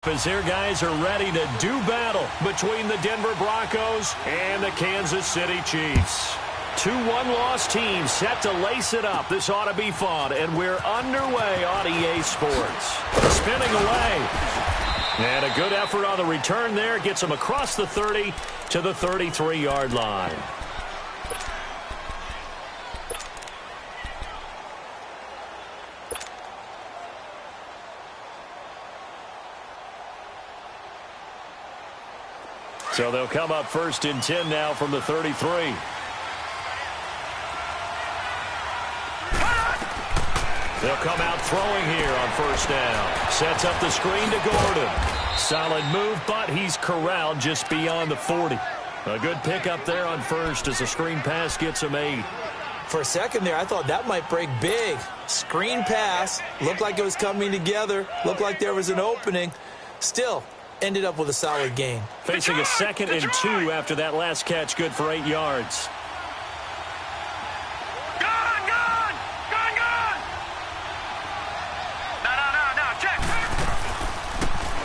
As their guys are ready to do battle between the Denver Broncos and the Kansas City Chiefs. Two one-loss teams set to lace it up. This ought to be fun, and we're underway on EA Sports. Spinning away. And a good effort on the return there. Gets him across the 30 to the 33-yard line. So they'll come up 1st and 10 now from the 33. They'll come out throwing here on 1st down. Sets up the screen to Gordon. Solid move, but he's corralled just beyond the 40. A good pickup there on 1st as the screen pass gets him 8. For a second there, I thought that might break big. Screen pass. Looked like it was coming together. Looked like there was an opening. Still, ended up with a solid gain. Facing a 2nd and 2 after that last catch, good for 8 yards. Gone! No, check.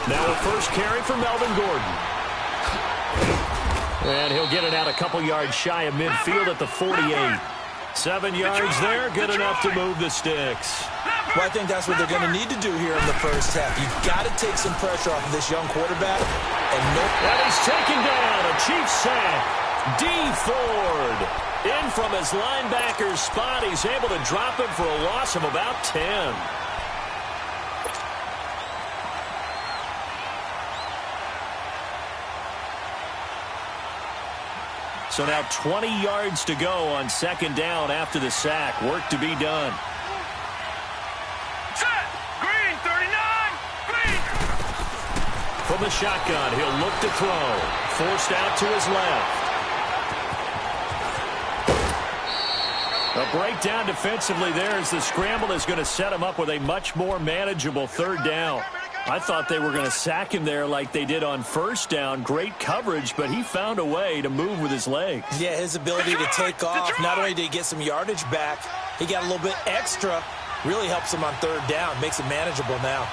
Now a first carry for Melvin Gordon. And he'll get it out a couple yards shy of midfield at the 48. 7 yards there, good enough to move the sticks. Well, I think that's what they're going to need to do here in the first half. You've got to take some pressure off of this young quarterback. And he's taken down. A Chiefs sack. D. Ford in from his linebacker's spot. He's able to drop him for a loss of about 10. So now 20 yards to go on 2nd down after the sack. Work to be done. Set! Green, 39! Green! From the shotgun, he'll look to throw. Forced out to his left. A breakdown defensively there as the scramble is going to set him up with a much more manageable 3rd down. I thought they were going to sack him there like they did on 1st down. Great coverage, but he found a way to move with his legs. Yeah, his ability to take off, not only did he get some yardage back, he got a little bit extra. Really helps him on 3rd down, makes it manageable now.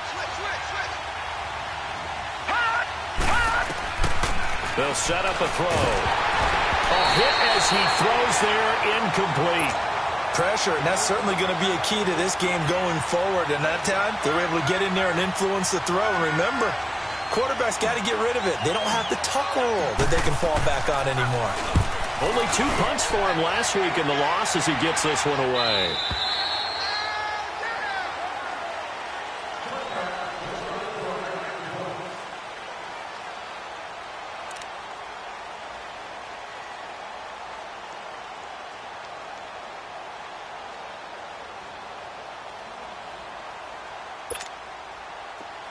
They'll set up a throw. A hit as he throws there, incomplete. Pressure, and that's certainly going to be a key to this game going forward. And that time, they were able to get in there and influence the throw. And remember, quarterbacks got to get rid of it. They don't have the tuck rule that they can fall back on anymore. Only 2 punts for him last week in the loss as he gets this one away.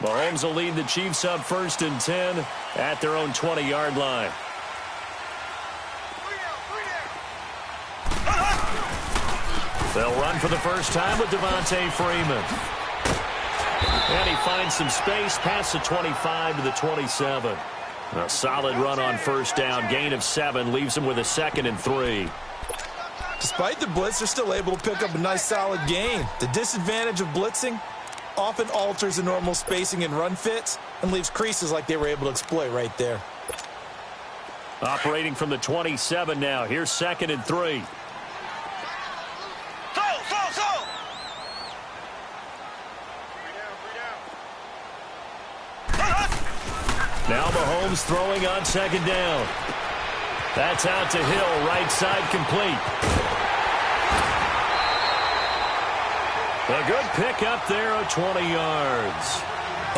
Mahomes will lead the Chiefs up 1st and 10 at their own 20-yard line. They'll run for the first time with Devontae Freeman. And he finds some space past the 25 to the 27. A solid run on 1st down. Gain of 7 leaves him with a 2nd and 3. Despite the blitz, they're still able to pick up a nice solid gain. The disadvantage of blitzing often alters the normal spacing and run fits and leaves creases like they were able to exploit right there. Operating from the 27 now. Here's 2nd and 3. Now Mahomes throwing on 2nd down. That's out to Hill, right side complete. A good pick up there at 20 yards.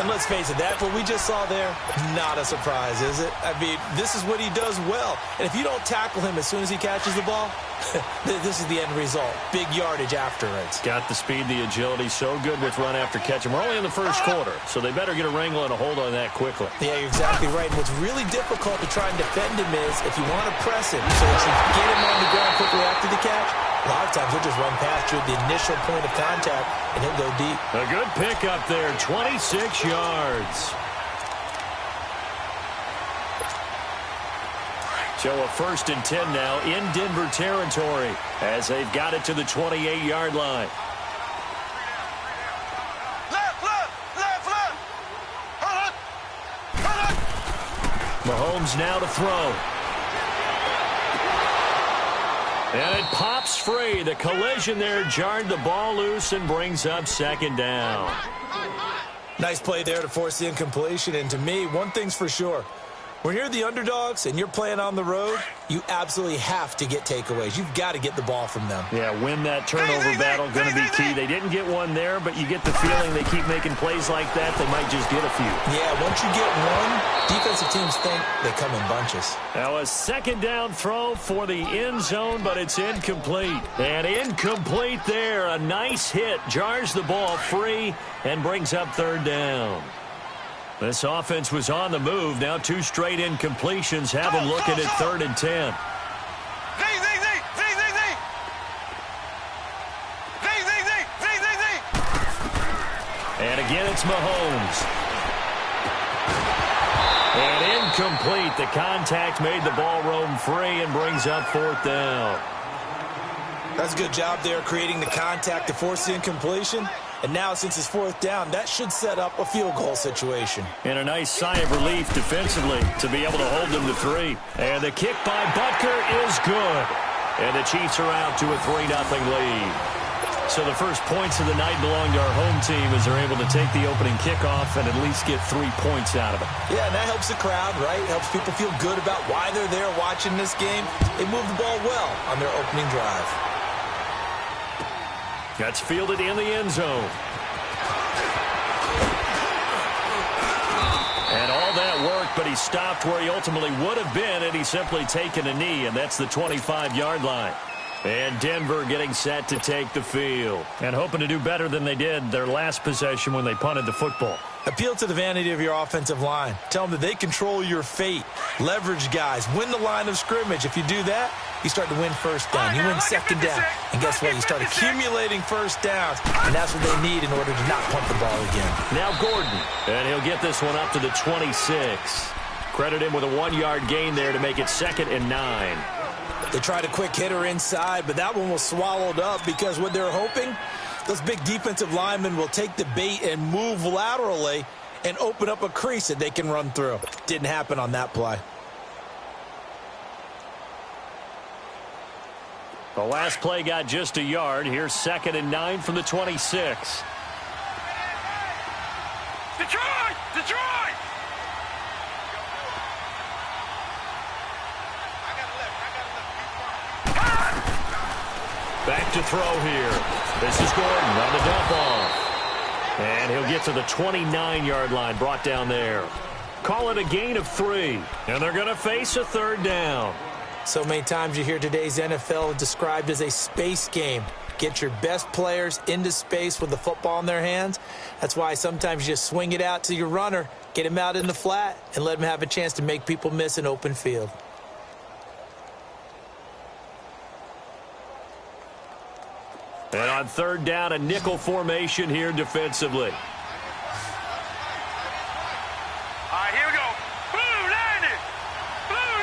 And let's face it, that's what we just saw there. Not a surprise, is it? I mean, this is what he does well. And if you don't tackle him as soon as he catches the ball, this is the end result. Big yardage after it. Got the speed, the agility, so good with run after catch. And we're only in the 1st quarter, so they better get a wrangle and a hold on that quickly. Yeah, you're exactly right. And what's really difficult to try and defend him is if you want to press him so that you get him on the ground quickly after the catch, a lot of times he'll just run past you at the initial point of contact, and he'll go deep. A good pickup there, 26 yards. So a 1st and 10 now in Denver territory as they've got it to the 28-yard line. Left. Mahomes now to throw. And it pops free. The collision there jarred the ball loose and brings up second down. Nice play there to force the incompletion. And to me, one thing's for sure. When you're the underdogs and you're playing on the road, you absolutely have to get takeaways. You've got to get the ball from them. Yeah, win that turnover battle, going to be key. They didn't get one there, but you get the feeling they keep making plays like that, they might just get a few. Yeah, once you get one, defensive teams think they come in bunches. Now a second down throw for the end zone, but it's incomplete. And incomplete there. A nice hit. Jars the ball free and brings up third down. This offense was on the move. Now 2 straight incompletions have them looking at 3rd and 10. And again, it's Mahomes. And incomplete. The contact made the ball roam free and brings up 4th down. That's a good job there creating the contact to force the incompletion. And now, since it's 4th down, that should set up a field goal situation. And a nice sigh of relief defensively to be able to hold them to 3. And the kick by Butker is good. And the Chiefs are out to a 3-0 lead. So the first points of the night belong to our home team as they're able to take the opening kickoff and at least get 3 points out of it. Yeah, and that helps the crowd, right? Helps people feel good about why they're there watching this game. They moved the ball well on their opening drive. That's fielded in the end zone. And all that worked, but he stopped where he ultimately would have been had he simply taken a knee, and that's the 25-yard line. And Denver getting set to take the field and hoping to do better than they did their last possession when they punted the football. Appeal to the vanity of your offensive line. Tell them that they control your fate. Leverage guys. Win the line of scrimmage. If you do that, you start to win first down. You win second down. And guess what? You start accumulating first downs. And that's what they need in order to not punt the ball again. Now Gordon. And he'll get this one up to the 26. Credit him with a 1-yard gain there to make it 2nd and 9. They tried a quick hitter inside, but that one was swallowed up because what they're hoping, those big defensive linemen will take the bait and move laterally and open up a crease that they can run through. Didn't happen on that play. The last play got just a yard. Here's 2nd and 9 from the 26. Detroit! Detroit! Back to throw here. This is Gordon on the dump off. And he'll get to the 29-yard line, brought down there. Call it a gain of 3. And they're going to face a 3rd down. So many times you hear today's NFL described as a space game. Get your best players into space with the football in their hands. That's why sometimes you just swing it out to your runner, get him out in the flat, and let him have a chance to make people miss an open field. And on 3rd down, a nickel formation here defensively. All right, here we go. Blue 90! Blue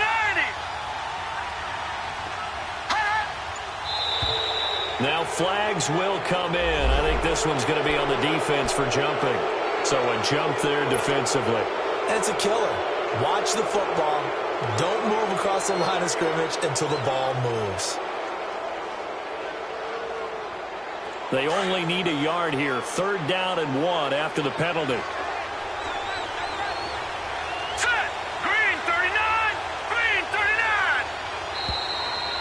90! Now flags will come in. I think this one's going to be on the defense for jumping. So a jump there defensively. And it's a killer. Watch the football. Don't move across the line of scrimmage until the ball moves. They only need a yard here. 3rd down and 1 after the penalty. Set! Green 39! Green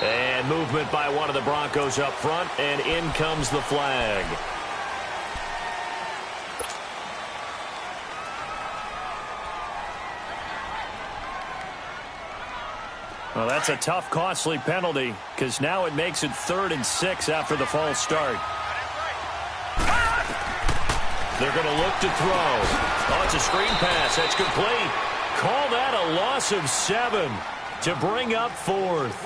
39! And movement by one of the Broncos up front, and in comes the flag. Well, that's a tough, costly penalty because now it makes it 3rd and 6 after the false start. They're going to look to throw. Oh, it's a screen pass. That's complete. Call that a loss of 7 to bring up 4th.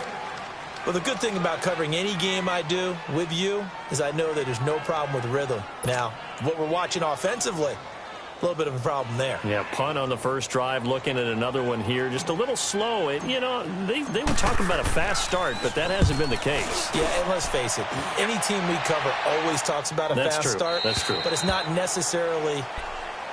Well, the good thing about covering any game I do with you is I know that there's no problem with rhythm. Now, what we're watching offensively, a little bit of a problem there. Yeah, punt on the first drive, looking at another one here. Just a little slow. You know, they were talking about a fast start, but that hasn't been the case. Yeah, and let's face it, any team we cover always talks about a fast start. That's true. But it's not necessarily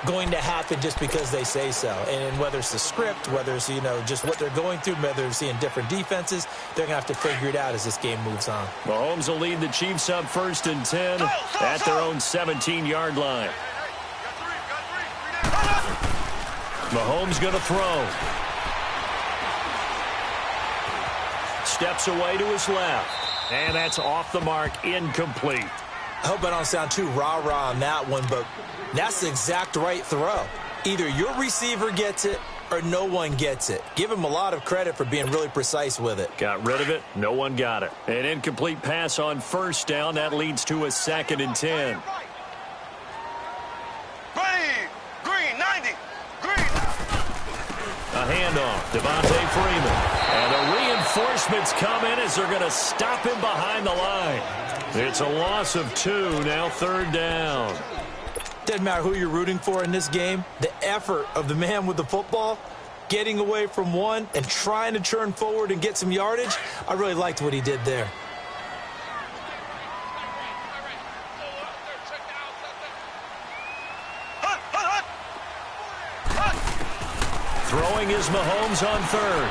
going to happen just because they say so. And whether it's the script, whether it's, just what they're going through, whether they're seeing different defenses, they're going to have to figure it out as this game moves on. Mahomes will lead the Chiefs up 1st and 10 at their own 17-yard line. Mahomes going to throw. Steps away to his left. And that's off the mark, incomplete. I hope I don't sound too rah-rah on that one, but that's the exact right throw. Either your receiver gets it or no one gets it. Give him a lot of credit for being really precise with it. Got rid of it. No one got it. An incomplete pass on 1st down. That leads to a 2nd and 10. Green, 90. Green. A handoff. Devontae Freeman. And the reinforcements come in as they're going to stop him behind the line. It's a loss of 2, now 3rd down. Doesn't matter who you're rooting for in this game. The effort of the man with the football, getting away from one and trying to turn forward and get some yardage, I really liked what he did there. Throwing is Mahomes on 3rd.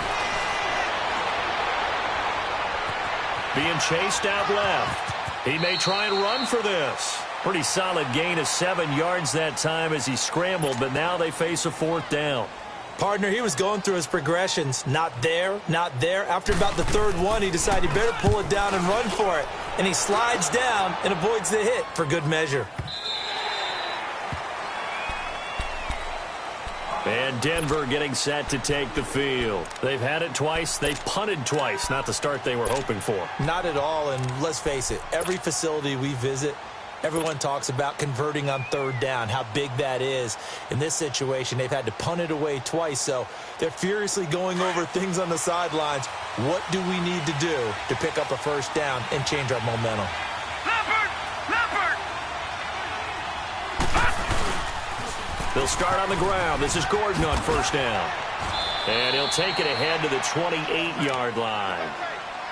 Being chased out left. He may try and run for this. Pretty solid gain of 7 yards that time as he scrambled, but now they face a 4th down. Partner, he was going through his progressions. Not there, not there. After about the 3rd one, he decided he better pull it down and run for it. And he slides down and avoids the hit for good measure. And Denver getting set to take the field. They've had it twice. They've punted twice. Not the start they were hoping for. Not at all, and let's face it, every facility we visit, everyone talks about converting on 3rd down, how big that is. In this situation, they've had to punt it away twice, so they're furiously going over things on the sidelines. What do we need to do to pick up a 1st down and change our momentum? They'll start on the ground. This is Gordon on 1st down. And he'll take it ahead to the 28-yard line.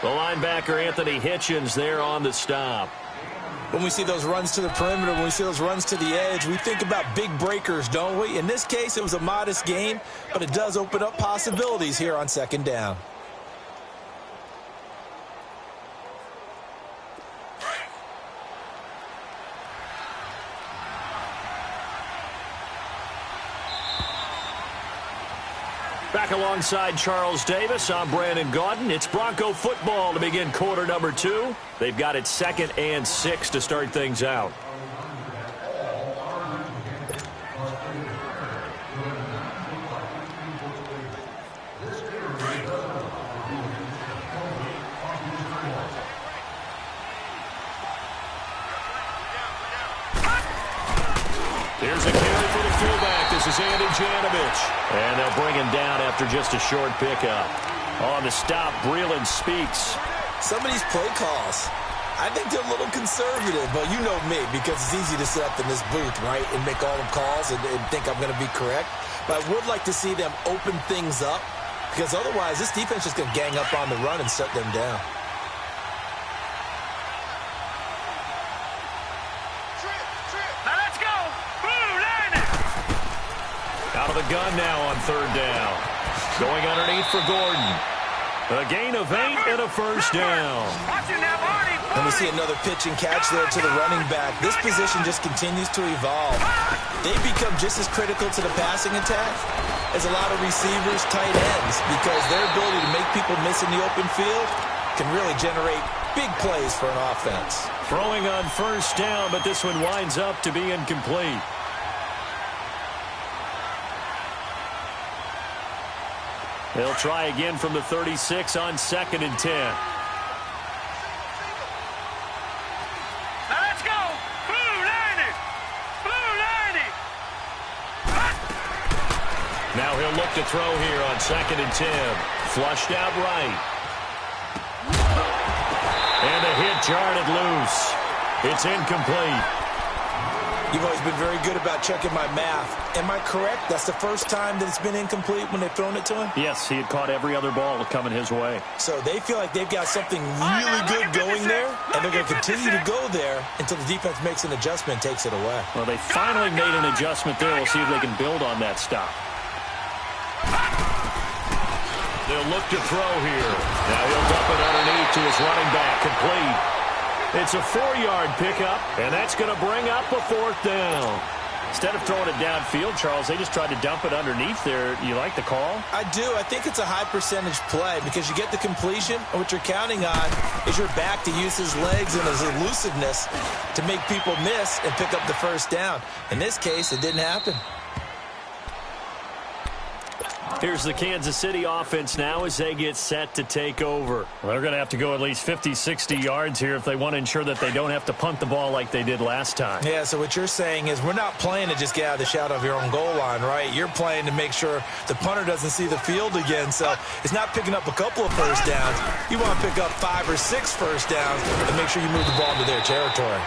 The linebacker, Anthony Hitchens, there on the stop. When we see those runs to the perimeter, when we see those runs to the edge, we think about big breakers, don't we? In this case, it was a modest gain, but it does open up possibilities here on 2nd down. Back alongside Charles Davis, I'm Brandon Gaudin. It's Bronco football to begin quarter number 2. They've got it 2nd and 6 to start things out. Here's a carry for the fullback. This is Andy Janovich. And they'll bring him down after just a short pickup. On the stop, Breeland speaks. Some of these play calls, I think they're a little conservative, but you know me, because it's easy to sit up in this booth, right, and make all the calls and think I'm going to be correct. But I would like to see them open things up, because otherwise this defense is going to gang up on the run and shut them down. Out of the gun now on 3rd down. Going underneath for Gordon. A gain of 8 and a 1st down. And we see another pitch and catch there to the running back. This position just continues to evolve. They become just as critical to the passing attack as a lot of receivers, tight ends, because their ability to make people miss in the open field can really generate big plays for an offense. Throwing on 1st down, but this one winds up to be incomplete. They'll try again from the 36 on 2nd and 10. Now let's go! Blue 90! Blue 90! Now he'll look to throw here on 2nd and 10. Flushed out right. And the hit jarred it loose. It's incomplete. You've always been very good about checking my math. Am I correct? That's the first time that it's been incomplete when they've thrown it to him? Yes, he had caught every other ball coming his way. So they feel like they've got something really good going there, and they're going to continue to go there until the defense makes an adjustment and takes it away. Well, they finally made an adjustment there. We'll see if they can build on that stop. They'll look to throw here. Now he'll dump it underneath to his running back. Complete. It's a 4-yard pickup, and that's going to bring up a 4th down. Instead of throwing it downfield, Charles, they just tried to dump it underneath there. You like the call? I do. I think it's a high percentage play because you get the completion, and what you're counting on is your back to use his legs and his elusiveness to make people miss and pick up the first down. In this case, it didn't happen. Here's the Kansas City offense now as they get set to take over. Well, they're going to have to go at least 50, 60 yards here if they want to ensure that they don't have to punt the ball like they did last time. Yeah, so what you're saying is we're not playing to just get out of the shadow of your own goal line, right? You're playing to make sure the punter doesn't see the field again. So it's not picking up a couple of first downs. You want to pick up 5 or 6 first downs and make sure you move the ball into their territory.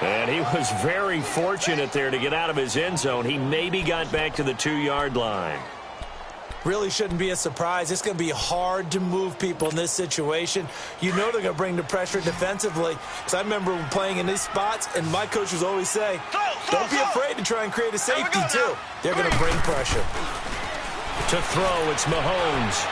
And he was very fortunate there to get out of his end zone. He maybe got back to the 2-yard line. Really shouldn't be a surprise. It's going to be hard to move people in this situation. You know they're going to bring the pressure defensively. Because I remember playing in these spots, and my coaches always say, don't be afraid to try and create a safety, too. They're going to bring pressure. To throw, it's Mahomes.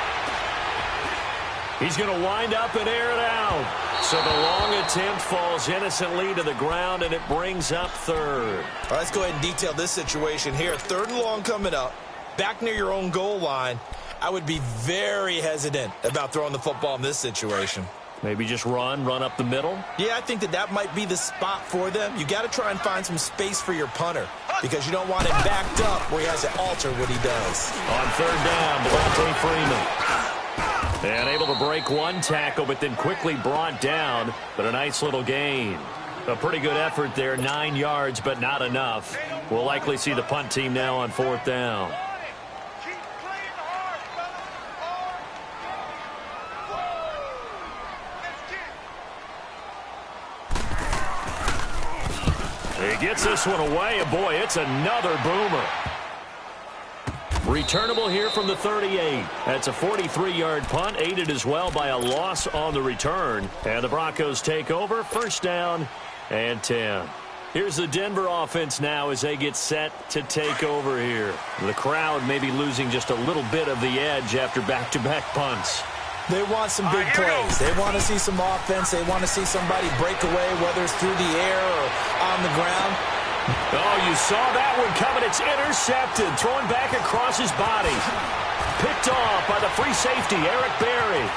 He's going to wind up and air it out. So the long attempt falls innocently to the ground, and it brings up 3rd. All right, let's go ahead and detail this situation here. 3rd and long coming up. Back near your own goal line, I would be very hesitant about throwing the football in this situation. Maybe just run up the middle? Yeah, I think that might be the spot for them. You got to try and find some space for your punter because you don't want him backed up where he has to alter what he does. On 3rd down, Devontae Freeman. And able to break one tackle, but then quickly brought down, but a nice little gain. A pretty good effort there, 9 yards, but not enough. We'll likely see the punt team now on 4th down. He gets this one away, and boy, it's another boomer. Returnable here from the 38. That's a 43-yard punt, aided as well by a loss on the return. And the Broncos take over, 1st down and 10. Here's the Denver offense now as they get set to take over here. The crowd may be losing just a little bit of the edge after back-to-back punts. They want some big plays. They want to see some offense. They want to see somebody break away, whether it's through the air or on the ground. Oh, you saw that one coming. It's intercepted, thrown back across his body. Picked off by the free safety, Abarry513.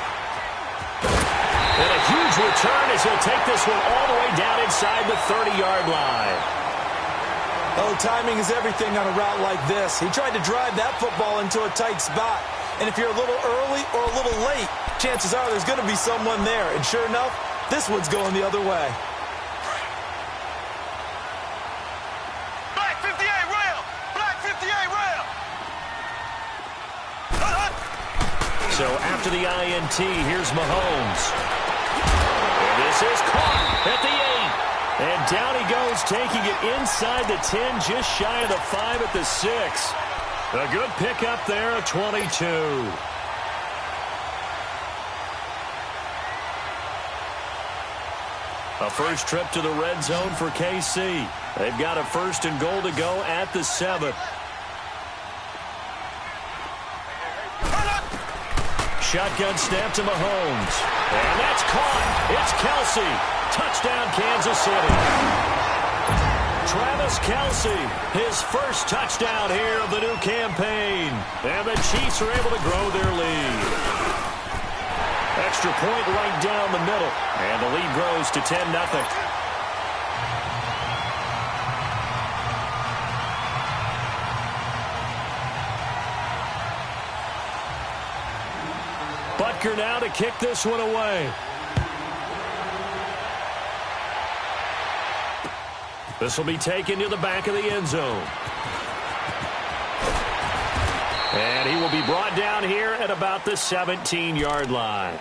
And a huge return as he'll take this one all the way down inside the 30-yard line. Oh, timing is everything on a route like this. He tried to drive that football into a tight spot. And if you're a little early or a little late, chances are there's going to be someone there. And sure enough, this one's going the other way. Black 58 rail! Black 58 rail! So after the INT, here's Mahomes. And this is caught at the 8. And down he goes, taking it inside the 10, just shy of the 5 at the 6. A good pickup there at 22. A first trip to the red zone for KC. They've got a 1st and goal to go at the 7. Shotgun snap to Mahomes. And that's caught. It's Kelsey. Touchdown, Kansas City. Travis Kelsey, his first touchdown here of the new campaign. And the Chiefs are able to grow their lead. Extra point right down the middle. And the lead grows to 10-0. Butker now to kick this one away. This will be taken to the back of the end zone. And he will be brought down here at about the 17-yard line.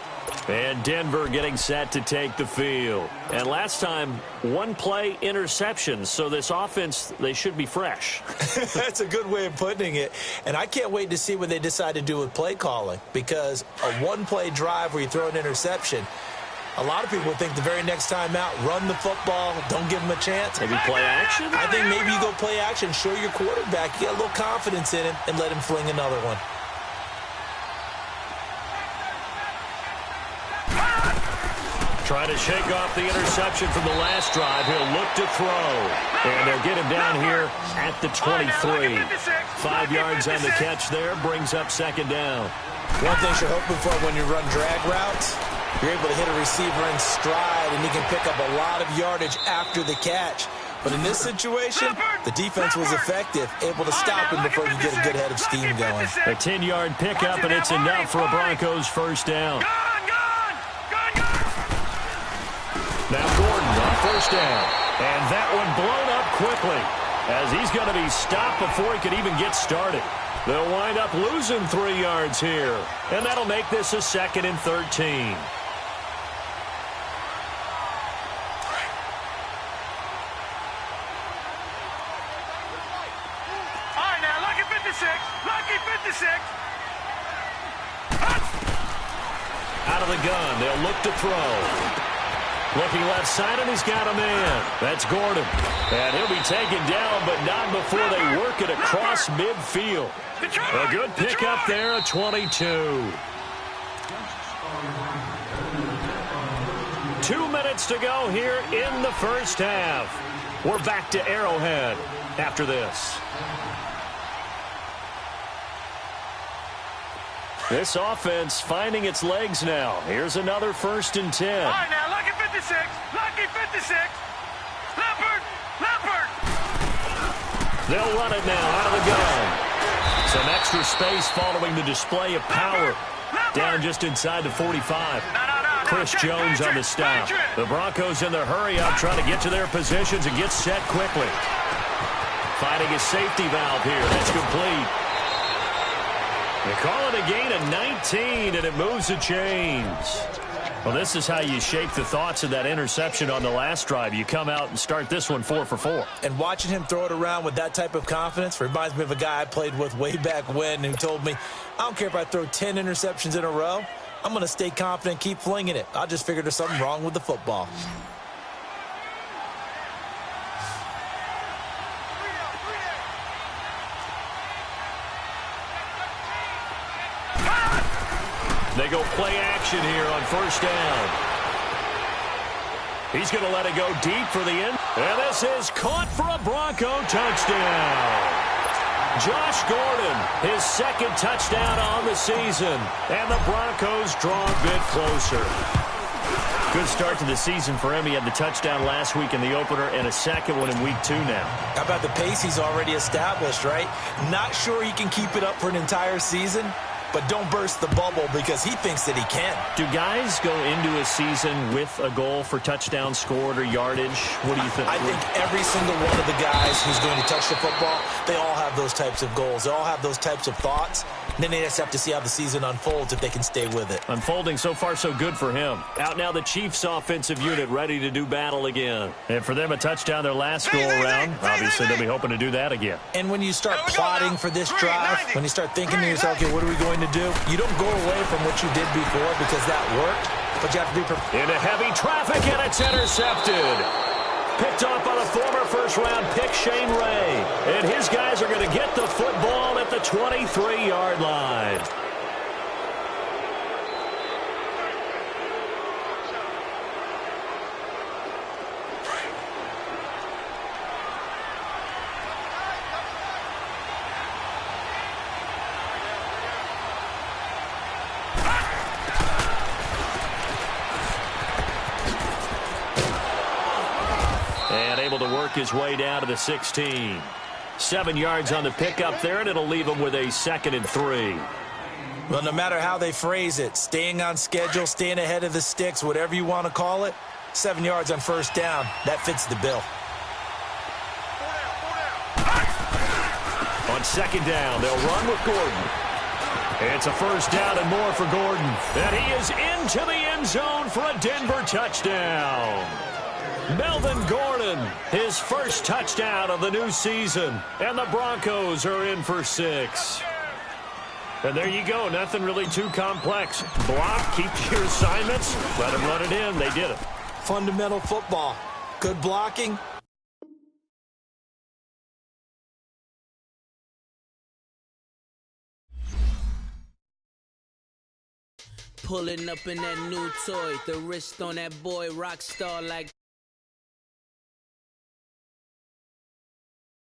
And Denver getting set to take the field. And last time, one-play interception. So this offense, they should be fresh. That's a good way of putting it. And I can't wait to see what they decide to do with play calling. Because a one-play drive where you throw an interception, a lot of people think the very next time out, run the football, don't give them a chance. Maybe play action? I think maybe you go play action, show your quarterback, you get a little confidence in him, and let him fling another one. Trying to shake off the interception from the last drive. He'll look to throw. And they'll get him down here at the 23. 5 yards on the catch there. Brings up second down. One thing you're hoping for when you run drag routes, you're able to hit a receiver in stride, and he can pick up a lot of yardage after the catch. But in this situation, the defense was effective, able to stop him before you get a good head of steam going. A 10-yard pickup, and it's enough for a Broncos first down. Now Gordon on first down. And that one blown up quickly as he's going to be stopped before he could even get started. They'll wind up losing 3 yards here. And that'll make this a 2nd and 13. All right, now, lucky 56. Lucky 56. Out of the gun. They'll look to throw. Looking left side, and he's got a man. That's Gordon. And he'll be taken down, but not before they work it across midfield. A good pickup there, a 22. 2 minutes to go here in the first half. We're back to Arrowhead after this. This offense finding its legs now. Here's another 1st and 10. All right, now, lucky 56. Lucky 56. Leopard. Leopard. They'll run it now out of the gun. Some extra space following the display of power. Down just inside the 45. Chris Jones on the stop. The Broncos in their hurry-up trying to get to their positions and get set quickly. Finding a safety valve here. That's complete. They call it a gain of 19, and it moves the chains. Well, this is how you shape the thoughts of that interception on the last drive. You come out and start this one 4 for 4. And watching him throw it around with that type of confidence reminds me of a guy I played with way back when who told me, I don't care if I throw 10 interceptions in a row. I'm going to stay confident, keep flinging it. I just figured there's something wrong with the football. They go play action here on first down. He's going to let it go deep for the end. And this is caught for a Bronco touchdown. Josh Gordon, his 2nd touchdown on the season. And the Broncos draw a bit closer. Good start to the season for him. He had the touchdown last week in the opener and a 2nd one in week 2 now. How about the pace he's already established, right? Not sure he can keep it up for an entire season, but don't burst the bubble because he thinks that he can. Do guys go into a season with a goal for touchdown scored or yardage? What do you think? I think every single one of the guys who's going to touch the football, they all have those types of goals. They all have those types of thoughts. And then they just have to see how the season unfolds if they can stay with it. Unfolding so far so good for him. Out now the Chiefs offensive unit ready to do battle again. And for them a touchdown their last go around. Obviously they'll be hoping to do that again. And when you start plotting for this drive, when you start thinking to yourself, okay, what are we going to do? You don't go away from what you did before because that worked, but you have to be prepared. Into heavy traffic, and it's intercepted. Picked off by the former first-round pick, Shane Ray. And his guys are going to get the football at the 23-yard line. To work his way down to the 16. 7 yards on the pickup there, and it'll leave him with a 2nd and 3. Well, no matter how they phrase it, staying on schedule, staying ahead of the sticks, whatever you want to call it, 7 yards on first down, that fits the bill. On 2nd down, they'll run with Gordon. It's a first down and more for Gordon. And he is into the end zone for a Denver touchdown. Melvin Gordon, his first touchdown of the new season. And the Broncos are in for 6. And there you go. Nothing really too complex. Block, keep to your assignments, let them run it in. They did it. Fundamental football. Good blocking. Pulling up in that new toy, the wrist on that boy, rock star like